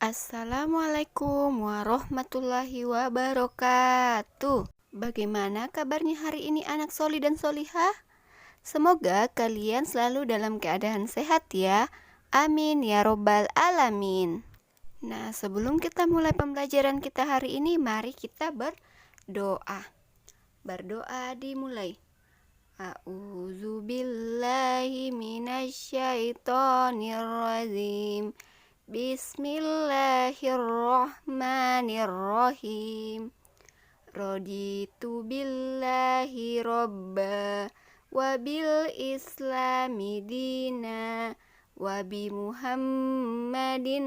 Assalamualaikum warahmatullahi wabarakatuh. Bagaimana kabarnya hari ini anak soli dan solihah? Semoga kalian selalu dalam keadaan sehat ya. Amin ya robbal alamin. Nah, sebelum kita mulai pembelajaran kita hari ini, mari kita berdoa. Berdoa dimulai. A'udzubillahi minasyaitonirrajim. Bismillahirrahmanirrahim. Raditu billahi robba wa bil islami dina wa bi muhammadin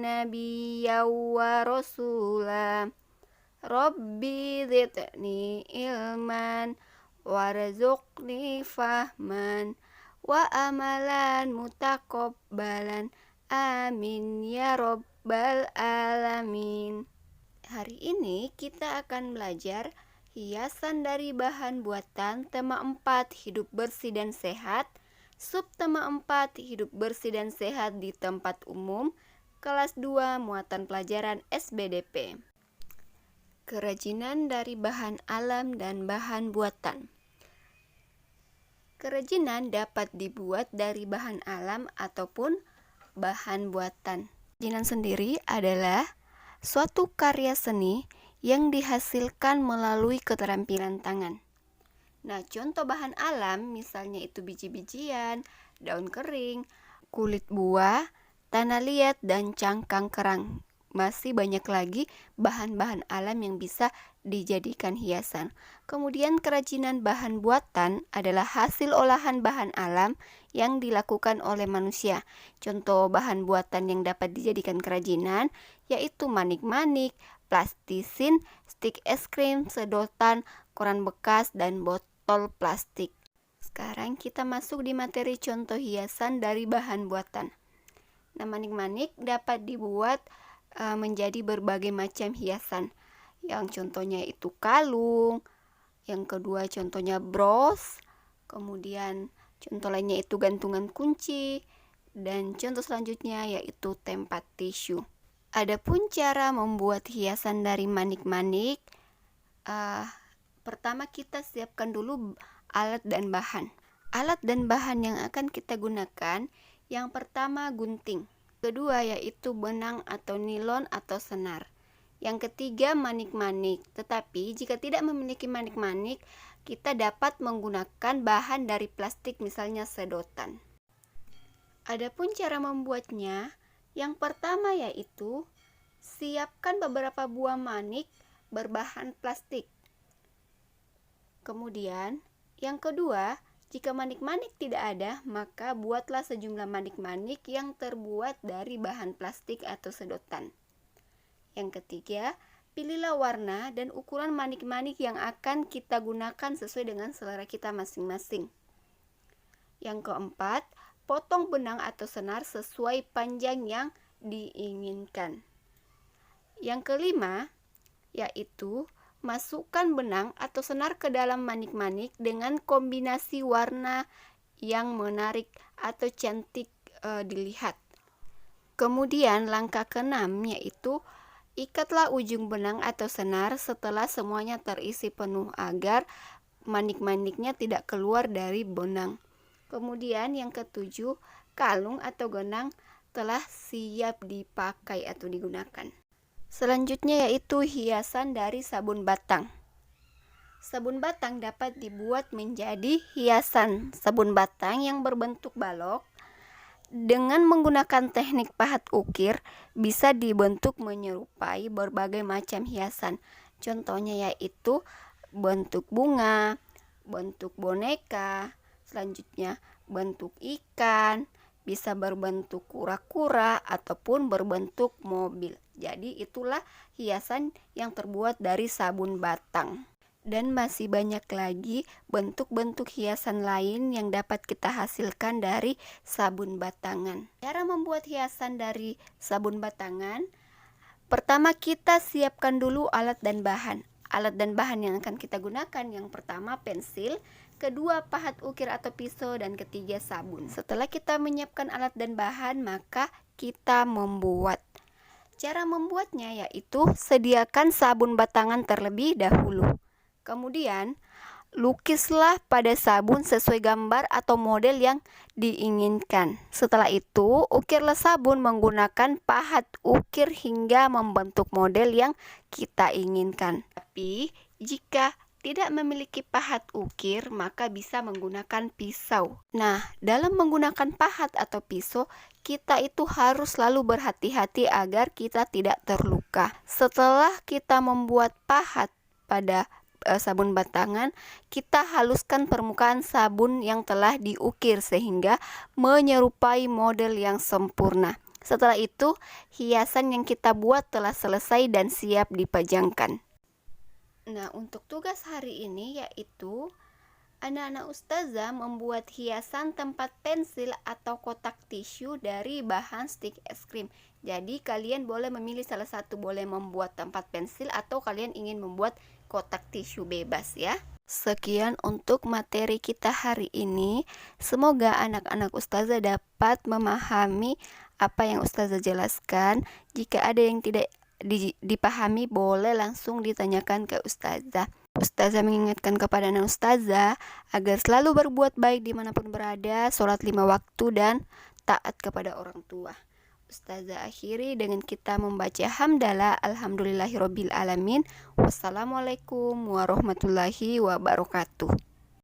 nabiyya wa rasula. Rabbi zidni ilman warzuqni fahman wa amalan mutakabbalan. Amin ya robbal alamin. Hari ini kita akan belajar hiasan dari bahan buatan tema 4 hidup bersih dan sehat, sub tema 4 hidup bersih dan sehat di tempat umum, kelas 2 muatan pelajaran SBDP. Kerajinan dari bahan alam dan bahan buatan. Kerajinan dapat dibuat dari bahan alam ataupun bahan buatan. Kerajinan sendiri adalah suatu karya seni yang dihasilkan melalui keterampilan tangan. Nah, contoh bahan alam misalnya itu biji-bijian, daun kering, kulit buah, tanah liat, dan cangkang kerang. Masih banyak lagi bahan-bahan alam yang bisa dijadikan hiasan. Kemudian kerajinan bahan buatan adalah hasil olahan bahan alam yang dilakukan oleh manusia. Contoh bahan buatan yang dapat dijadikan kerajinan yaitu manik-manik, plastisin, stik es krim, sedotan, koran bekas, dan botol plastik. Sekarang kita masuk di materi contoh hiasan dari bahan buatan. Nah, manik-manik dapat dibuat menjadi berbagai macam hiasan. Yang contohnya itu kalung, yang kedua contohnya bros, kemudian contoh lainnya itu gantungan kunci, dan contoh selanjutnya yaitu tempat tisu. Adapun cara membuat hiasan dari manik-manik, pertama kita siapkan dulu alat dan bahan. Alat dan bahan yang akan kita gunakan, yang pertama gunting, kedua yaitu benang atau nilon atau senar, yang ketiga manik-manik. Tetapi jika tidak memiliki manik-manik, kita dapat menggunakan bahan dari plastik, misalnya sedotan. Adapun cara membuatnya, yang pertama yaitu siapkan beberapa buah manik berbahan plastik. Kemudian yang kedua, jika manik-manik tidak ada, maka buatlah sejumlah manik-manik yang terbuat dari bahan plastik atau sedotan. Yang ketiga, pilihlah warna dan ukuran manik-manik yang akan kita gunakan sesuai dengan selera kita masing-masing. Yang keempat, potong benang atau senar sesuai panjang yang diinginkan. Yang kelima, yaitu masukkan benang atau senar ke dalam manik-manik dengan kombinasi warna yang menarik atau cantik dilihat. Kemudian langkah keenam yaitu ikatlah ujung benang atau senar setelah semuanya terisi penuh agar manik-maniknya tidak keluar dari benang. Kemudian yang ketujuh, kalung atau genang telah siap dipakai atau digunakan. Selanjutnya yaitu hiasan dari sabun batang. Sabun batang dapat dibuat menjadi hiasan. Sabun batang yang berbentuk balok dengan menggunakan teknik pahat ukir bisa dibentuk menyerupai berbagai macam hiasan. Contohnya yaitu bentuk bunga, bentuk boneka, selanjutnya bentuk ikan, bisa berbentuk kura-kura ataupun berbentuk mobil. Jadi itulah hiasan yang terbuat dari sabun batang. Dan masih banyak lagi bentuk-bentuk hiasan lain yang dapat kita hasilkan dari sabun batangan. Cara membuat hiasan dari sabun batangan, pertama kita siapkan dulu alat dan bahan. Alat dan bahan yang akan kita gunakan, yang pertama pensil, kedua pahat ukir atau pisau, dan ketiga sabun. Setelah kita menyiapkan alat dan bahan, maka kita membuat. Cara membuatnya yaitu sediakan sabun batangan terlebih dahulu. Kemudian, lukislah pada sabun sesuai gambar atau model yang diinginkan. Setelah itu, ukirlah sabun menggunakan pahat ukir hingga membentuk model yang kita inginkan. Tapi, jika tidak memiliki pahat ukir, maka bisa menggunakan pisau. Nah, dalam menggunakan pahat atau pisau, kita itu harus selalu berhati-hati agar kita tidak terluka. Setelah kita membuat pahat pada sabun batangan, kita haluskan permukaan sabun yang telah diukir sehingga menyerupai model yang sempurna. Setelah itu, hiasan yang kita buat telah selesai dan siap dipajangkan. Nah, untuk tugas hari ini yaitu anak-anak ustazah membuat hiasan tempat pensil atau kotak tisu dari bahan stik es krim. Jadi kalian boleh memilih salah satu, boleh membuat tempat pensil atau kalian ingin membuat kotak tisu, bebas ya. Sekian untuk materi kita hari ini. Semoga anak-anak ustazah dapat memahami apa yang ustazah jelaskan. Jika ada yang tidak dipahami, boleh langsung ditanyakan ke ustazah. Ustazah mengingatkan kepada anak ustazah agar selalu berbuat baik dimanapun berada, sholat 5 waktu dan taat kepada orang tua. Ustazah akhiri dengan kita membaca hamdalah alhamdulillahirabbil alamin. Wassalamualaikum warahmatullahi wabarakatuh.